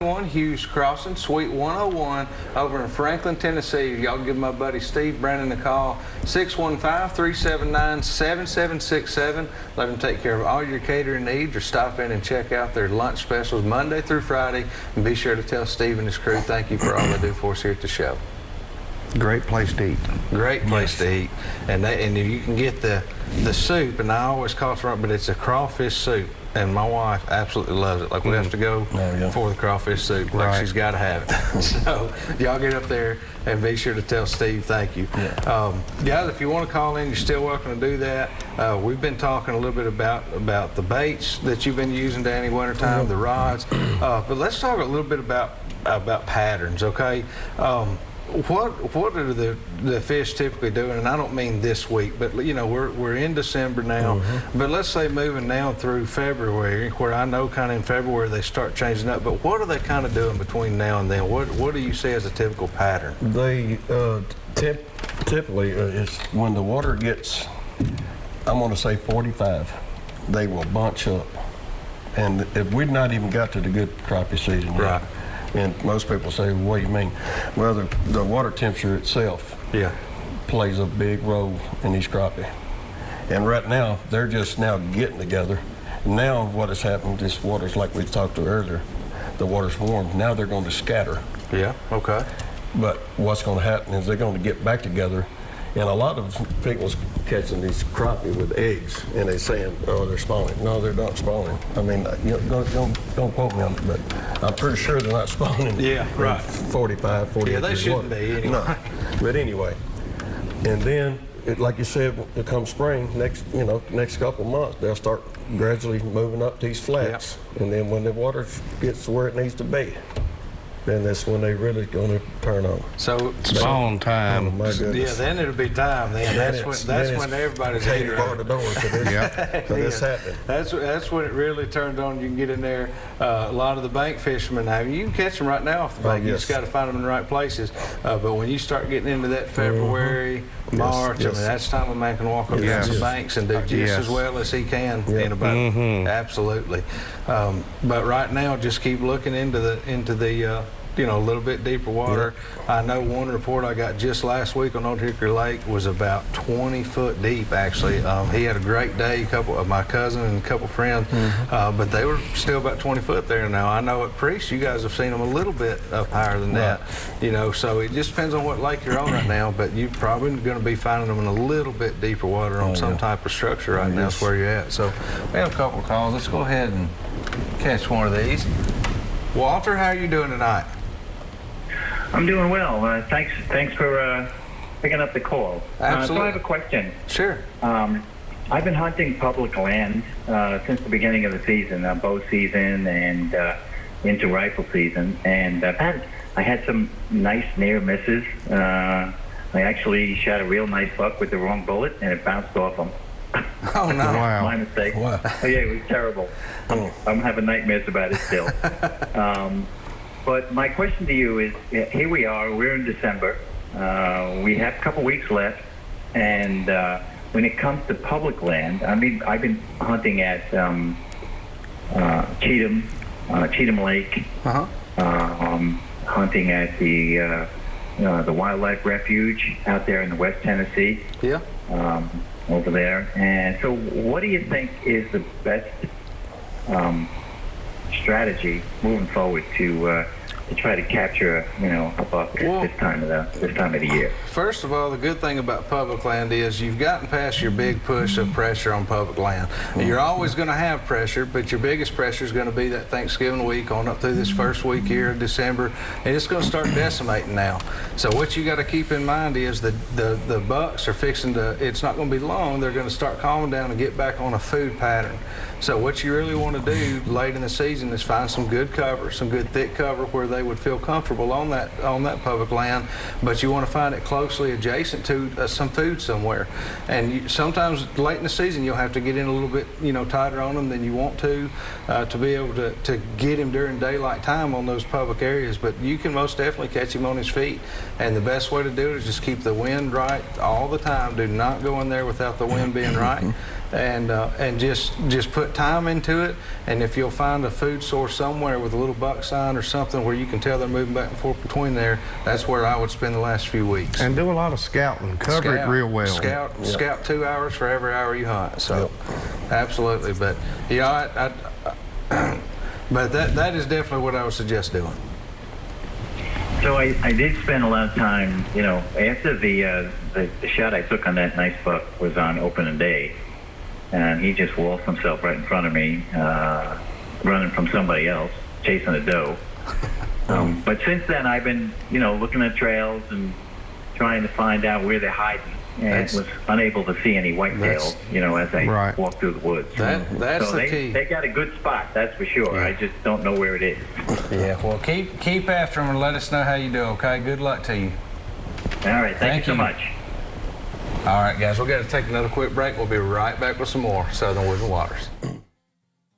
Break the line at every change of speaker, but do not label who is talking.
Hughes Crossing, Suite 101 over in Franklin, Tennessee. Y'all give my buddy Steve Brandon a call, 615-379-7767. Let him take care of all your catering needs, or stop in and check out their lunch specials Monday through Friday. And be sure to tell Steve and his crew thank you for all they do for us here at the show.
Great place to eat.
Great place to eat. And you can get the soup, and I always call it wrong, but it's a crawfish soup. And my wife absolutely loves it. Like, we have to go for the crawfish soup. Like, she's got to have it. So y'all get up there and be sure to tell Steve thank you. Guys, if you want to call in, you're still welcome to do that. We've been talking a little bit about the baits that you've been using, Danny, wintertime, the rods. But let's talk a little bit about patterns, okay? What are the fish typically doing? And I don't mean this week, but you know, we're in December now. But let's say moving now through February, where I know kind of in February they start changing up. But what are they kind of doing between now and then? What do you see as a typical pattern?
They typically it's when the water gets, I'm going to say 45, they will bunch up. And if we've not even got to the good crappie season yet.
Right.
And most people say, well, what do you mean? Well, the water temperature itself plays a big role in these crappie. And right now, they're just now getting together. Now what has happened, this water's like we talked to earlier, the water's warm. Now they're going to scatter.
Yeah, okay.
But what's going to happen is they're going to get back together. And a lot of people's catching these crappie with eggs, and they're saying, oh, they're spawning. No, they're not spawning. I mean, don't quote me on it, but I'm pretty sure they're not spawning.
Yeah, right.
45, 48
Yeah, they shouldn't be anyway.
No, but anyway. And then, like you said, it comes spring, next couple of months, they'll start gradually moving up these flats. Yep. And then when the water gets to where it needs to be, then that's when they really going to turn on.
So
spawn time.
Oh, my goodness.
Yeah, then it'll be time. Then that's when everybody's
taking the door. So this happening.
That's when it really turns on. You can get in there. A lot of the bank fishermen you can catch them right now off the bank. You just got to find them in the right places. But when you start getting into that February, March, I mean, that's time a man can walk up down some banks and do just as well as he can in a boat. Absolutely. But right now, just keep looking into the a little bit deeper water. I know one report I got just last week on Old Hickory Lake was about 20 foot deep, actually. He had a great day, a couple of my cousin and a couple friends, but they were still about 20 foot there now. I know at Priest, you guys have seen them a little bit up higher than that, so it just depends on what lake you're on right now, but you're probably going to be finding them in a little bit deeper water on some type of structure right now. That's where you're at. So we have a couple of calls. Let's go ahead and catch one of these. Walter, how are you doing tonight?
I'm doing well. Thanks for picking up the call.
Absolutely.
So I have a question.
Sure.
I've been hunting public land since the beginning of the season, bow season and into rifle season, and I had some nice near misses. I actually shot a real nice buck with the wrong bullet, and it bounced off him.
Oh, no.
Wow.
My mistake.
Wow.
Oh, yeah, it was terrible. I'm having nightmares about it still. But my question to you is, here we are, we're in December. We have a couple weeks left, and when it comes to public land, I mean, I've been hunting at Cheatham Lake, hunting at the Wildlife Refuge out there in the West Tennessee.
Yeah.
Over there. And so what do you think is the best strategy moving forward to try to capture a buck this time of the year?
First of all, the good thing about public land is you've gotten past your big push of pressure on public land. You're always going to have pressure, but your biggest pressure is going to be that Thanksgiving week on up through this first week here in December, and it's going to start decimating now. So what you got to keep in mind is the bucks are fixing to, it's not going to be long, they're going to start calming down and get back on a food pattern. So what you really want to do late in the season is find some good cover, some good thick cover where they would feel comfortable on that public land, but you want to find it closely adjacent to some food somewhere. And sometimes late in the season you'll have to get in a little bit tighter on them than you want to be able to get him during daylight time on those public areas. But you can most definitely catch him on his feet, and the best way to do it is just keep the wind right all the time. Do not go in there without the wind being right. and just put time into it. And if you'll find a food source somewhere with a little buck sign or something where you can tell they're moving back and forth between there, that's where I would spend the last few weeks.
And do a lot of scouting. Cover it real well.
Scout 2 hours for every hour you hunt. So, absolutely. But yeah, but that is definitely what I would suggest doing.
So I did spend a lot of time, you know, after the shot I took on that nice buck was on opening day, and he just waltzed himself right in front of me, running from somebody else, chasing a doe. But since then, I've been, you know, looking at trails and trying to find out where they're hiding, and was unable to see any whitetails, you know, as I walk through the woods.
That's the key.
They got a good spot, that's for sure. Yeah. I just don't know where it is.
Yeah, well, keep after them and let us know how you do, okay? Good luck to you.
All right, thank you so much.
All right, guys, we've got to take another quick break. We'll be right back with some more Southern Woods and Waters.